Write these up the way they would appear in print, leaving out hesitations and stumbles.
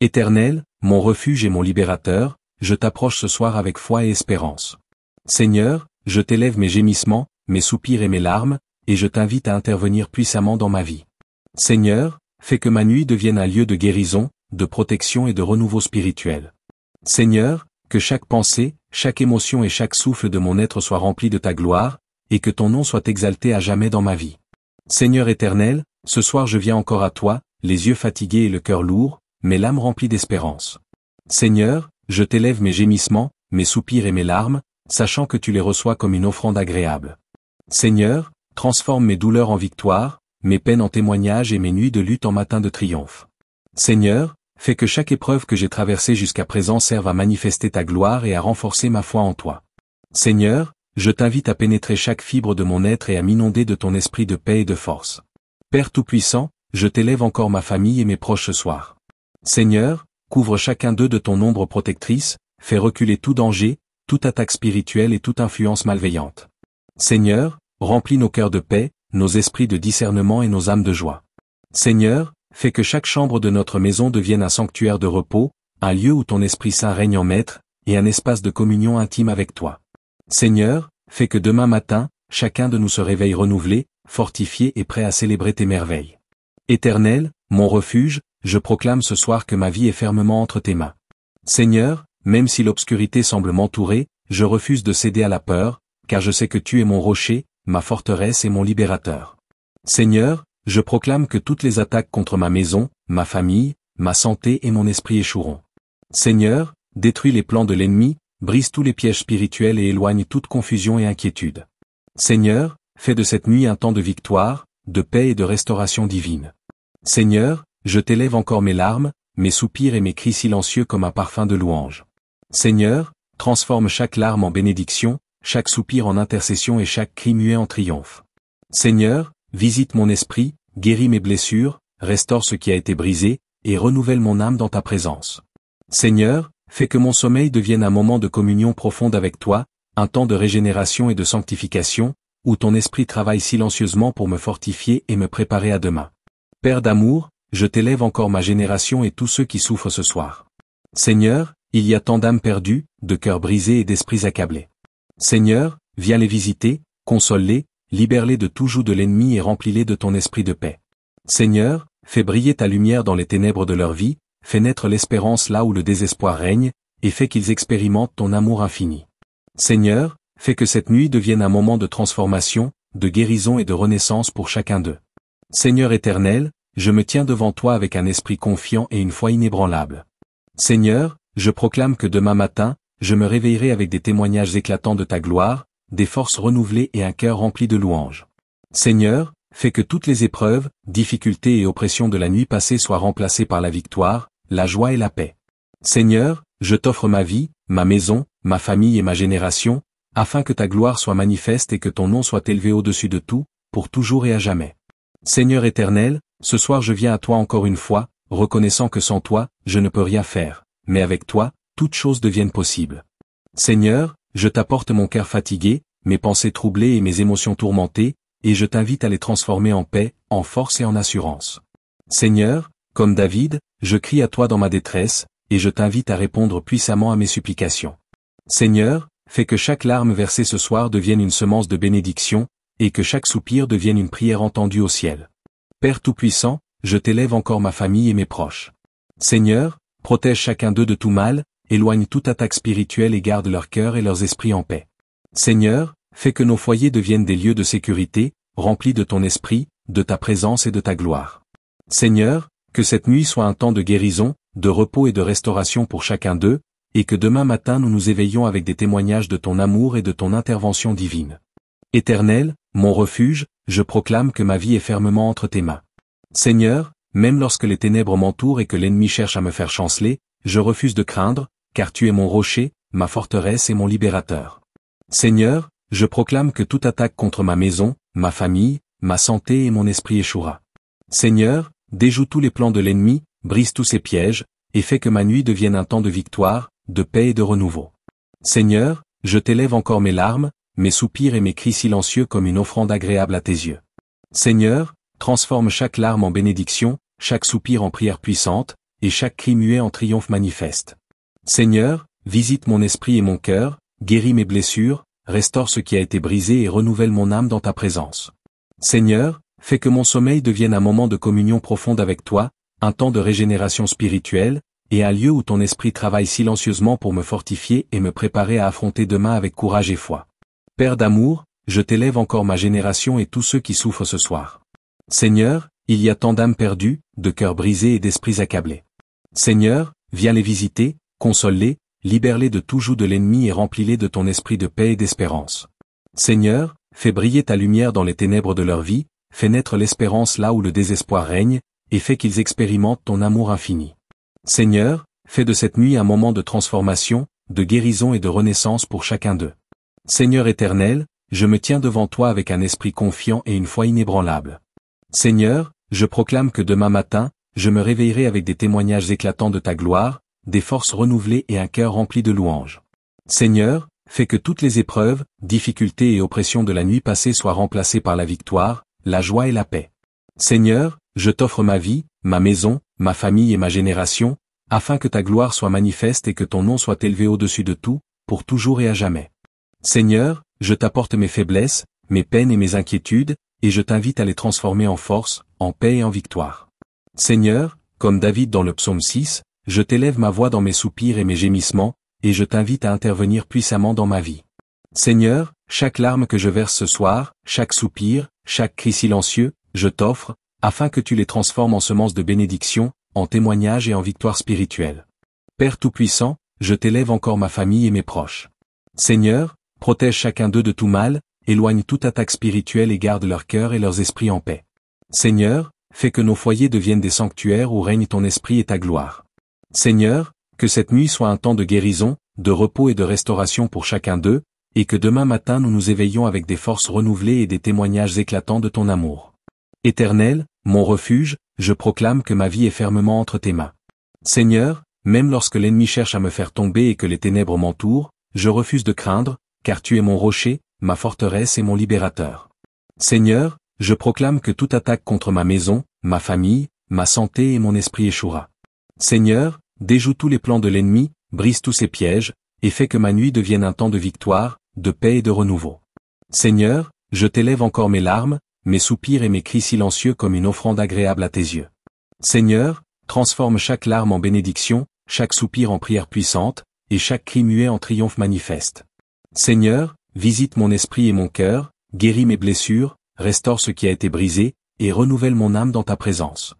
Éternel, mon refuge et mon libérateur, je t'approche ce soir avec foi et espérance. Seigneur, je t'élève mes gémissements, mes soupirs et mes larmes, et je t'invite à intervenir puissamment dans ma vie. Seigneur, fais que ma nuit devienne un lieu de guérison, de protection et de renouveau spirituel. Seigneur, que chaque pensée, chaque émotion et chaque souffle de mon être soit rempli de ta gloire, et que ton nom soit exalté à jamais dans ma vie. Seigneur éternel, ce soir je viens encore à toi, les yeux fatigués et le cœur lourd, mais l'âme remplie d'espérance. Seigneur, je t'élève mes gémissements, mes soupirs et mes larmes, sachant que tu les reçois comme une offrande agréable. Seigneur, transforme mes douleurs en victoire, mes peines en témoignages et mes nuits de lutte en matins de triomphe. Seigneur, fais que chaque épreuve que j'ai traversée jusqu'à présent serve à manifester ta gloire et à renforcer ma foi en toi. Seigneur, je t'invite à pénétrer chaque fibre de mon être et à m'inonder de ton esprit de paix et de force. Père Tout-Puissant, je t'élève encore ma famille et mes proches ce soir. Seigneur, couvre chacun d'eux de ton ombre protectrice, fais reculer tout danger, toute attaque spirituelle et toute influence malveillante. Seigneur, remplis nos cœurs de paix, nos esprits de discernement et nos âmes de joie. Seigneur, fais que chaque chambre de notre maison devienne un sanctuaire de repos, un lieu où ton Esprit Saint règne en maître, et un espace de communion intime avec toi. Seigneur, fais que demain matin, chacun de nous se réveille renouvelé, fortifié et prêt à célébrer tes merveilles. Éternel, mon refuge, je proclame ce soir que ma vie est fermement entre tes mains. Seigneur, même si l'obscurité semble m'entourer, je refuse de céder à la peur, car je sais que tu es mon rocher, ma forteresse et mon libérateur. Seigneur, je proclame que toutes les attaques contre ma maison, ma famille, ma santé et mon esprit échoueront. Seigneur, détruis les plans de l'ennemi, brise tous les pièges spirituels et éloigne toute confusion et inquiétude. Seigneur, fais de cette nuit un temps de victoire, de paix et de restauration divine. Seigneur, je t'élève encore mes larmes, mes soupirs et mes cris silencieux comme un parfum de louange. Seigneur, transforme chaque larme en bénédiction, chaque soupir en intercession et chaque cri muet en triomphe. Seigneur, visite mon esprit, guéris mes blessures, restaure ce qui a été brisé, et renouvelle mon âme dans ta présence. Seigneur, fais que mon sommeil devienne un moment de communion profonde avec toi, un temps de régénération et de sanctification, où ton esprit travaille silencieusement pour me fortifier et me préparer à demain. Père d'amour, je t'élève encore ma génération et tous ceux qui souffrent ce soir. Seigneur, il y a tant d'âmes perdues, de cœurs brisés et d'esprits accablés. Seigneur, viens les visiter, console-les, libère-les de tout joug de l'ennemi et remplis-les de ton esprit de paix. Seigneur, fais briller ta lumière dans les ténèbres de leur vie, fais naître l'espérance là où le désespoir règne, et fais qu'ils expérimentent ton amour infini. Seigneur, fais que cette nuit devienne un moment de transformation, de guérison et de renaissance pour chacun d'eux. Seigneur éternel, je me tiens devant toi avec un esprit confiant et une foi inébranlable. Seigneur, je proclame que demain matin, je me réveillerai avec des témoignages éclatants de ta gloire, des forces renouvelées et un cœur rempli de louanges. Seigneur, fais que toutes les épreuves, difficultés et oppressions de la nuit passée soient remplacées par la victoire, la joie et la paix. Seigneur, je t'offre ma vie, ma maison, ma famille et ma génération, afin que ta gloire soit manifeste et que ton nom soit élevé au-dessus de tout, pour toujours et à jamais. Seigneur éternel, ce soir je viens à toi encore une fois, reconnaissant que sans toi, je ne peux rien faire, mais avec toi, toutes choses deviennent possibles. Seigneur, je t'apporte mon cœur fatigué, mes pensées troublées et mes émotions tourmentées, et je t'invite à les transformer en paix, en force et en assurance. Seigneur, comme David, je crie à toi dans ma détresse, et je t'invite à répondre puissamment à mes supplications. Seigneur, fais que chaque larme versée ce soir devienne une semence de bénédiction, et que chaque soupir devienne une prière entendue au ciel. Père Tout-Puissant, je t'élève encore ma famille et mes proches. Seigneur, protège chacun d'eux de tout mal, éloigne toute attaque spirituelle et garde leur cœur et leurs esprits en paix. Seigneur, fais que nos foyers deviennent des lieux de sécurité, remplis de ton esprit, de ta présence et de ta gloire. Seigneur, que cette nuit soit un temps de guérison, de repos et de restauration pour chacun d'eux, et que demain matin nous nous éveillions avec des témoignages de ton amour et de ton intervention divine. Éternel, mon refuge, je proclame que ma vie est fermement entre tes mains. Seigneur, même lorsque les ténèbres m'entourent et que l'ennemi cherche à me faire chanceler, je refuse de craindre, car tu es mon rocher, ma forteresse et mon libérateur. Seigneur, je proclame que toute attaque contre ma maison, ma famille, ma santé et mon esprit échouera. Seigneur, déjoue tous les plans de l'ennemi, brise tous ses pièges, et fais que ma nuit devienne un temps de victoire, de paix et de renouveau. Seigneur, je t'élève encore mes larmes, mes soupirs et mes cris silencieux comme une offrande agréable à tes yeux. Seigneur, transforme chaque larme en bénédiction, chaque soupir en prière puissante, et chaque cri muet en triomphe manifeste. Seigneur, visite mon esprit et mon cœur, guéris mes blessures, restaure ce qui a été brisé et renouvelle mon âme dans ta présence. Seigneur, fais que mon sommeil devienne un moment de communion profonde avec toi, un temps de régénération spirituelle, et un lieu où ton esprit travaille silencieusement pour me fortifier et me préparer à affronter demain avec courage et foi. Père d'amour, je t'élève encore ma génération et tous ceux qui souffrent ce soir. Seigneur, il y a tant d'âmes perdues, de cœurs brisés et d'esprits accablés. Seigneur, viens les visiter, console-les, libère-les de tout joug de l'ennemi et remplis-les de ton esprit de paix et d'espérance. Seigneur, fais briller ta lumière dans les ténèbres de leur vie, fais naître l'espérance là où le désespoir règne, et fais qu'ils expérimentent ton amour infini. Seigneur, fais de cette nuit un moment de transformation, de guérison et de renaissance pour chacun d'eux. Seigneur éternel, je me tiens devant toi avec un esprit confiant et une foi inébranlable. Seigneur, je proclame que demain matin, je me réveillerai avec des témoignages éclatants de ta gloire, des forces renouvelées et un cœur rempli de louanges. Seigneur, fais que toutes les épreuves, difficultés et oppressions de la nuit passée soient remplacées par la victoire, la joie et la paix. Seigneur, je t'offre ma vie, ma maison, ma famille et ma génération, afin que ta gloire soit manifeste et que ton nom soit élevé au-dessus de tout, pour toujours et à jamais. Seigneur, je t'apporte mes faiblesses, mes peines et mes inquiétudes, et je t'invite à les transformer en force, en paix et en victoire. Seigneur, comme David dans le psaume 6, je t'élève ma voix dans mes soupirs et mes gémissements, et je t'invite à intervenir puissamment dans ma vie. Seigneur, chaque larme que je verse ce soir, chaque soupir, chaque cri silencieux, je t'offre, afin que tu les transformes en semences de bénédiction, en témoignages et en victoire spirituelle. Père Tout-Puissant, je t'élève encore ma famille et mes proches. Seigneur, protège chacun d'eux de tout mal, éloigne toute attaque spirituelle et garde leur cœur et leurs esprits en paix. Seigneur, fais que nos foyers deviennent des sanctuaires où règne ton esprit et ta gloire. Seigneur, que cette nuit soit un temps de guérison, de repos et de restauration pour chacun d'eux, et que demain matin nous nous éveillions avec des forces renouvelées et des témoignages éclatants de ton amour. Éternel, mon refuge, je proclame que ma vie est fermement entre tes mains. Seigneur, même lorsque l'ennemi cherche à me faire tomber et que les ténèbres m'entourent, je refuse de craindre, car tu es mon rocher, ma forteresse et mon libérateur. Seigneur, je proclame que toute attaque contre ma maison, ma famille, ma santé et mon esprit échouera. Seigneur, déjoue tous les plans de l'ennemi, brise tous ses pièges, et fais que ma nuit devienne un temps de victoire, de paix et de renouveau. Seigneur, je t'élève encore mes larmes, mes soupirs et mes cris silencieux comme une offrande agréable à tes yeux. Seigneur, transforme chaque larme en bénédiction, chaque soupir en prière puissante, et chaque cri muet en triomphe manifeste. Seigneur, visite mon esprit et mon cœur, guéris mes blessures, restaure ce qui a été brisé, et renouvelle mon âme dans ta présence.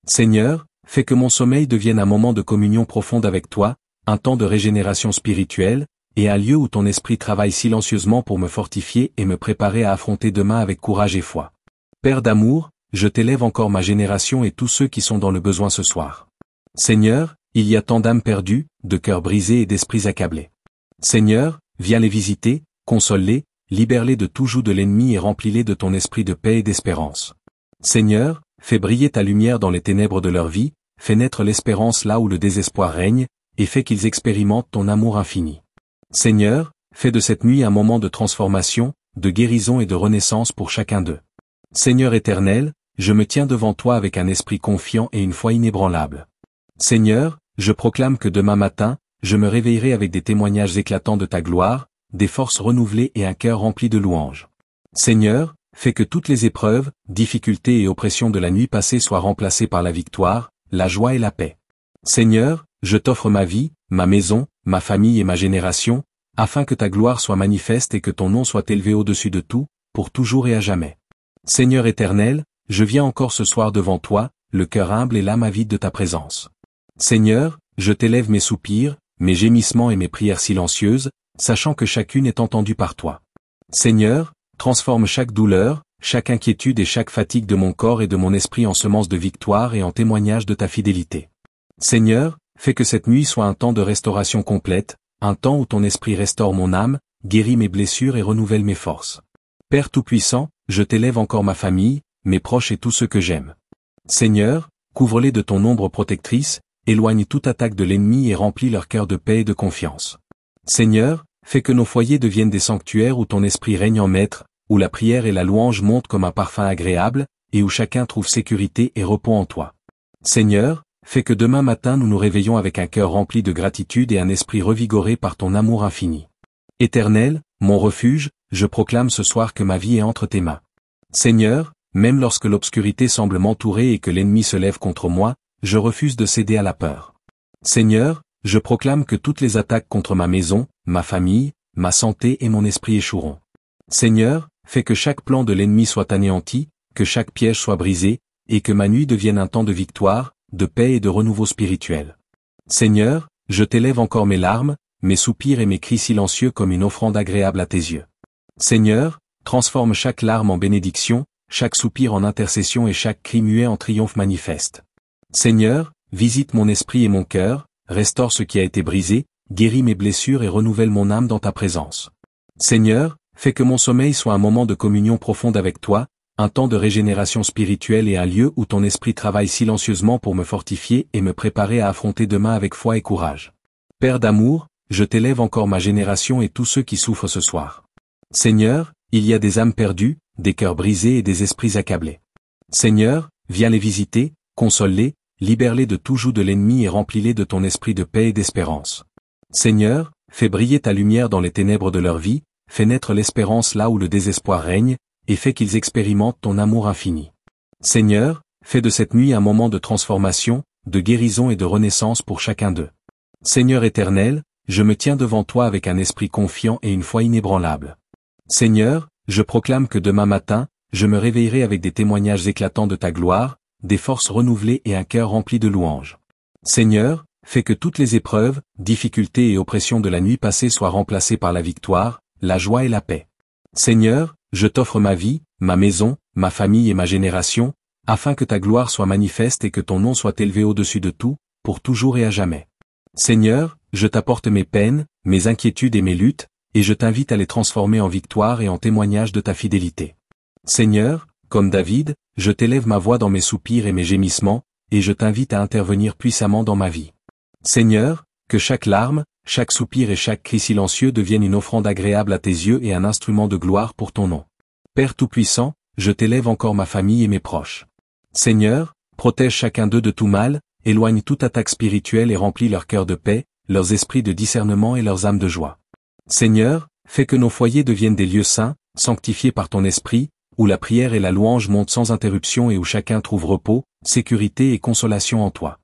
Seigneur, fais que mon sommeil devienne un moment de communion profonde avec toi, un temps de régénération spirituelle, et un lieu où ton esprit travaille silencieusement pour me fortifier et me préparer à affronter demain avec courage et foi. Père d'amour, je t'élève encore ma génération et tous ceux qui sont dans le besoin ce soir. Seigneur, il y a tant d'âmes perdues, de cœurs brisés et d'esprits accablés. Seigneur, viens les visiter, console-les, libère-les de tout joug de l'ennemi et remplis-les de ton esprit de paix et d'espérance. Seigneur, fais briller ta lumière dans les ténèbres de leur vie, fais naître l'espérance là où le désespoir règne, et fais qu'ils expérimentent ton amour infini. Seigneur, fais de cette nuit un moment de transformation, de guérison et de renaissance pour chacun d'eux. Seigneur éternel, je me tiens devant toi avec un esprit confiant et une foi inébranlable. Seigneur, je proclame que demain matin, je me réveillerai avec des témoignages éclatants de ta gloire, des forces renouvelées et un cœur rempli de louanges. Seigneur, fais que toutes les épreuves, difficultés et oppressions de la nuit passée soient remplacées par la victoire, la joie et la paix. Seigneur, je t'offre ma vie, ma maison, ma famille et ma génération, afin que ta gloire soit manifeste et que ton nom soit élevé au-dessus de tout, pour toujours et à jamais. Seigneur éternel, je viens encore ce soir devant toi, le cœur humble et l'âme avide de ta présence. Seigneur, je t'élève mes soupirs, mes gémissements et mes prières silencieuses, sachant que chacune est entendue par toi. Seigneur, transforme chaque douleur, chaque inquiétude et chaque fatigue de mon corps et de mon esprit en semences de victoire et en témoignage de ta fidélité. Seigneur, fais que cette nuit soit un temps de restauration complète, un temps où ton esprit restaure mon âme, guérit mes blessures et renouvelle mes forces. Père Tout-Puissant, je t'élève encore ma famille, mes proches et tous ceux que j'aime. Seigneur, couvre-les de ton ombre protectrice, éloigne toute attaque de l'ennemi et remplis leur cœur de paix et de confiance. Seigneur, fais que nos foyers deviennent des sanctuaires où ton esprit règne en maître, où la prière et la louange montent comme un parfum agréable, et où chacun trouve sécurité et repos en toi. Seigneur, fais que demain matin nous nous réveillons avec un cœur rempli de gratitude et un esprit revigoré par ton amour infini. Éternel, mon refuge, je proclame ce soir que ma vie est entre tes mains. Seigneur, même lorsque l'obscurité semble m'entourer et que l'ennemi se lève contre moi, je refuse de céder à la peur. Seigneur, je proclame que toutes les attaques contre ma maison, ma famille, ma santé et mon esprit échoueront. Seigneur, fais que chaque plan de l'ennemi soit anéanti, que chaque piège soit brisé, et que ma nuit devienne un temps de victoire, de paix et de renouveau spirituel. Seigneur, je t'élève encore mes larmes, mes soupirs et mes cris silencieux comme une offrande agréable à tes yeux. Seigneur, transforme chaque larme en bénédiction, chaque soupir en intercession et chaque cri muet en triomphe manifeste. Seigneur, visite mon esprit et mon cœur, restaure ce qui a été brisé, guéris mes blessures et renouvelle mon âme dans ta présence. Seigneur, fais que mon sommeil soit un moment de communion profonde avec toi, un temps de régénération spirituelle et un lieu où ton esprit travaille silencieusement pour me fortifier et me préparer à affronter demain avec foi et courage. Père d'amour, je t'élève encore ma génération et tous ceux qui souffrent ce soir. Seigneur, il y a des âmes perdues, des cœurs brisés et des esprits accablés. Seigneur, viens les visiter, console-les, libère-les de tout joug de l'ennemi et remplis-les de ton esprit de paix et d'espérance. Seigneur, fais briller ta lumière dans les ténèbres de leur vie, fais naître l'espérance là où le désespoir règne, et fais qu'ils expérimentent ton amour infini. Seigneur, fais de cette nuit un moment de transformation, de guérison et de renaissance pour chacun d'eux. Seigneur éternel, je me tiens devant toi avec un esprit confiant et une foi inébranlable. Seigneur, je proclame que demain matin, je me réveillerai avec des témoignages éclatants de ta gloire, des forces renouvelées et un cœur rempli de louanges. Seigneur, fais que toutes les épreuves, difficultés et oppressions de la nuit passée soient remplacées par la victoire, la joie et la paix. Seigneur, je t'offre ma vie, ma maison, ma famille et ma génération, afin que ta gloire soit manifeste et que ton nom soit élevé au-dessus de tout, pour toujours et à jamais. Seigneur, je t'apporte mes peines, mes inquiétudes et mes luttes, et je t'invite à les transformer en victoire et en témoignage de ta fidélité. Seigneur, comme David, je t'élève ma voix dans mes soupirs et mes gémissements, et je t'invite à intervenir puissamment dans ma vie. Seigneur, que chaque larme, chaque soupir et chaque cri silencieux deviennent une offrande agréable à tes yeux et un instrument de gloire pour ton nom. Père Tout-Puissant, je t'élève encore ma famille et mes proches. Seigneur, protège chacun d'eux de tout mal, éloigne toute attaque spirituelle et remplis leur cœur de paix, leurs esprits de discernement et leurs âmes de joie. Seigneur, fais que nos foyers deviennent des lieux saints, sanctifiés par ton esprit, où la prière et la louange montent sans interruption et où chacun trouve repos, sécurité et consolation en toi.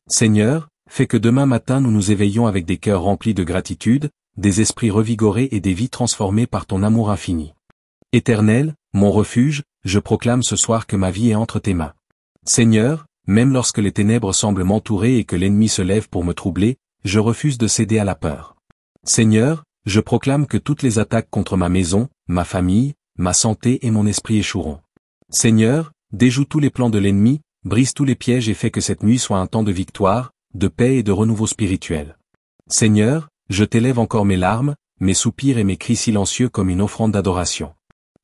Seigneur, fais que demain matin nous nous éveillions avec des cœurs remplis de gratitude, des esprits revigorés et des vies transformées par ton amour infini. Éternel, mon refuge, je proclame ce soir que ma vie est entre tes mains. Seigneur, même lorsque les ténèbres semblent m'entourer et que l'ennemi se lève pour me troubler, je refuse de céder à la peur. Seigneur, je proclame que toutes les attaques contre ma maison, ma famille, ma santé et mon esprit échoueront. Seigneur, déjoue tous les plans de l'ennemi, brise tous les pièges et fais que cette nuit soit un temps de victoire, de paix et de renouveau spirituel. Seigneur, je t'élève encore mes larmes, mes soupirs et mes cris silencieux comme une offrande d'adoration.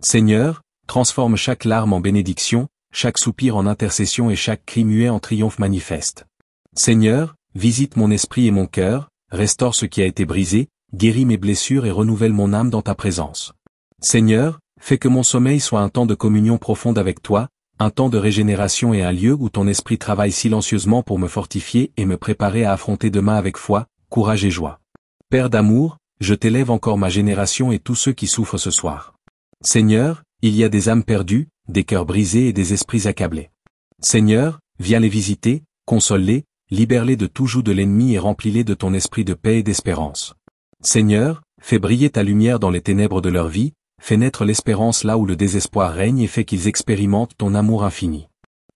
Seigneur, transforme chaque larme en bénédiction, chaque soupir en intercession et chaque cri muet en triomphe manifeste. Seigneur, visite mon esprit et mon cœur, restaure ce qui a été brisé, guéris mes blessures et renouvelle mon âme dans ta présence. Seigneur, fais que mon sommeil soit un temps de communion profonde avec toi, un temps de régénération et un lieu où ton esprit travaille silencieusement pour me fortifier et me préparer à affronter demain avec foi, courage et joie. Père d'amour, je t'élève encore ma génération et tous ceux qui souffrent ce soir. Seigneur, il y a des âmes perdues, des cœurs brisés et des esprits accablés. Seigneur, viens les visiter, console-les, libère-les de tout joug de l'ennemi et remplis-les de ton esprit de paix et d'espérance. Seigneur, fais briller ta lumière dans les ténèbres de leur vie, fais naître l'espérance là où le désespoir règne et fais qu'ils expérimentent ton amour infini.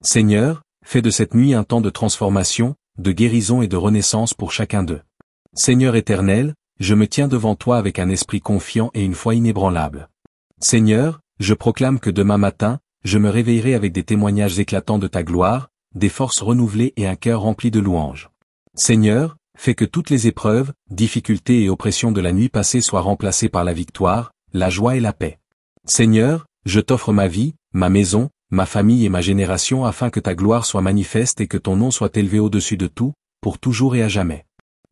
Seigneur, fais de cette nuit un temps de transformation, de guérison et de renaissance pour chacun d'eux. Seigneur éternel, je me tiens devant toi avec un esprit confiant et une foi inébranlable. Seigneur, je proclame que demain matin, je me réveillerai avec des témoignages éclatants de ta gloire, des forces renouvelées et un cœur rempli de louanges. Seigneur, fais que toutes les épreuves, difficultés et oppressions de la nuit passée soient remplacées par la victoire, la joie et la paix. Seigneur, je t'offre ma vie, ma maison, ma famille et ma génération afin que ta gloire soit manifeste et que ton nom soit élevé au-dessus de tout, pour toujours et à jamais.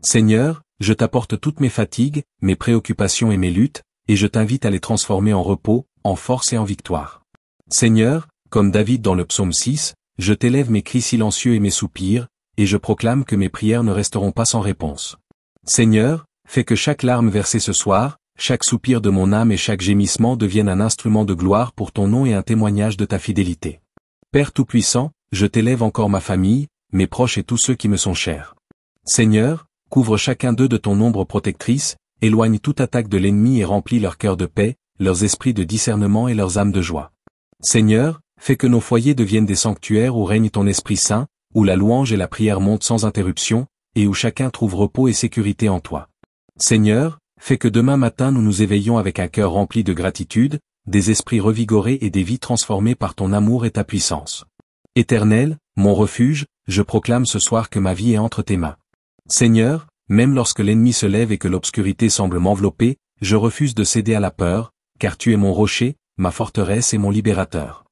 Seigneur, je t'apporte toutes mes fatigues, mes préoccupations et mes luttes, et je t'invite à les transformer en repos, en force et en victoire. Seigneur, comme David dans le psaume 6, je t'élève mes cris silencieux et mes soupirs, et je proclame que mes prières ne resteront pas sans réponse. Seigneur, fais que chaque larme versée ce soir, chaque soupir de mon âme et chaque gémissement deviennent un instrument de gloire pour ton nom et un témoignage de ta fidélité. Père Tout-Puissant, je t'élève encore ma famille, mes proches et tous ceux qui me sont chers. Seigneur, couvre chacun d'eux de ton ombre protectrice, éloigne toute attaque de l'ennemi et remplis leur cœur de paix, leurs esprits de discernement et leurs âmes de joie. Seigneur, fais que nos foyers deviennent des sanctuaires où règne ton Esprit Saint, où la louange et la prière montent sans interruption, et où chacun trouve repos et sécurité en toi. Seigneur, fais que demain matin nous nous éveillions avec un cœur rempli de gratitude, des esprits revigorés et des vies transformées par ton amour et ta puissance. Éternel, mon refuge, je proclame ce soir que ma vie est entre tes mains. Seigneur, même lorsque l'ennemi se lève et que l'obscurité semble m'envelopper, je refuse de céder à la peur, car tu es mon rocher, ma forteresse et mon libérateur.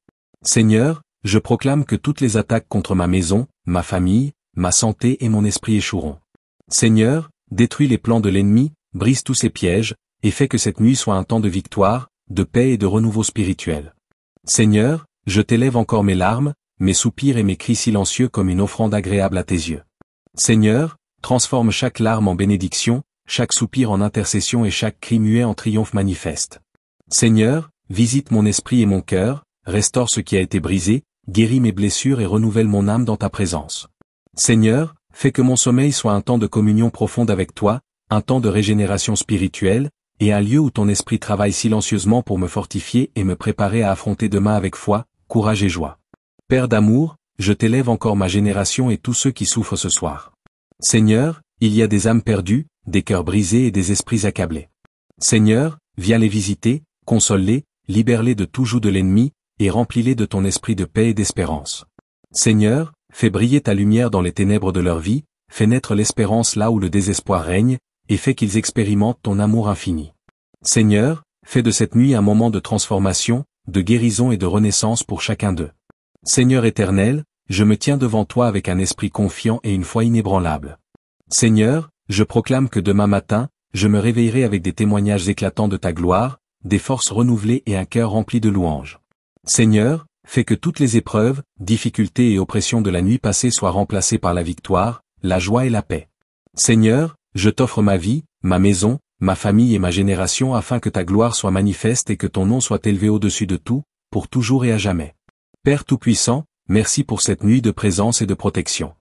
Seigneur, je proclame que toutes les attaques contre ma maison, ma famille, ma santé et mon esprit échoueront. Seigneur, détruis les plans de l'ennemi, brise tous ses pièges, et fais que cette nuit soit un temps de victoire, de paix et de renouveau spirituel. Seigneur, je t'élève encore mes larmes, mes soupirs et mes cris silencieux comme une offrande agréable à tes yeux. Seigneur, transforme chaque larme en bénédiction, chaque soupir en intercession et chaque cri muet en triomphe manifeste. Seigneur, visite mon esprit et mon cœur, restaure ce qui a été brisé, guéris mes blessures et renouvelle mon âme dans ta présence. Seigneur, fais que mon sommeil soit un temps de communion profonde avec toi, un temps de régénération spirituelle, et un lieu où ton esprit travaille silencieusement pour me fortifier et me préparer à affronter demain avec foi, courage et joie. Père d'amour, je t'élève encore ma génération et tous ceux qui souffrent ce soir. Seigneur, il y a des âmes perdues, des cœurs brisés et des esprits accablés. Seigneur, viens les visiter, console-les, libère-les de tout joug de l'ennemi, et remplis-les de ton esprit de paix et d'espérance. Seigneur, fais briller ta lumière dans les ténèbres de leur vie, fais naître l'espérance là où le désespoir règne, et fais qu'ils expérimentent ton amour infini. Seigneur, fais de cette nuit un moment de transformation, de guérison et de renaissance pour chacun d'eux. Seigneur éternel, je me tiens devant toi avec un esprit confiant et une foi inébranlable. Seigneur, je proclame que demain matin, je me réveillerai avec des témoignages éclatants de ta gloire, des forces renouvelées et un cœur rempli de louanges. Seigneur, fais que toutes les épreuves, difficultés et oppressions de la nuit passée soient remplacées par la victoire, la joie et la paix. Seigneur, je t'offre ma vie, ma maison, ma famille et ma génération afin que ta gloire soit manifeste et que ton nom soit élevé au-dessus de tout, pour toujours et à jamais. Père Tout-Puissant, merci pour cette nuit de présence et de protection.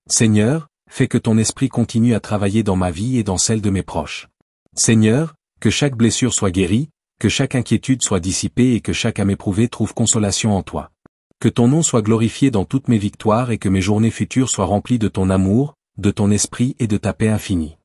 Seigneur, fais que ton esprit continue à travailler dans ma vie et dans celle de mes proches. Seigneur, que chaque blessure soit guérie, que chaque inquiétude soit dissipée et que chaque âme éprouvée trouve consolation en toi. Que ton nom soit glorifié dans toutes mes victoires et que mes journées futures soient remplies de ton amour, de ton esprit et de ta paix infinie.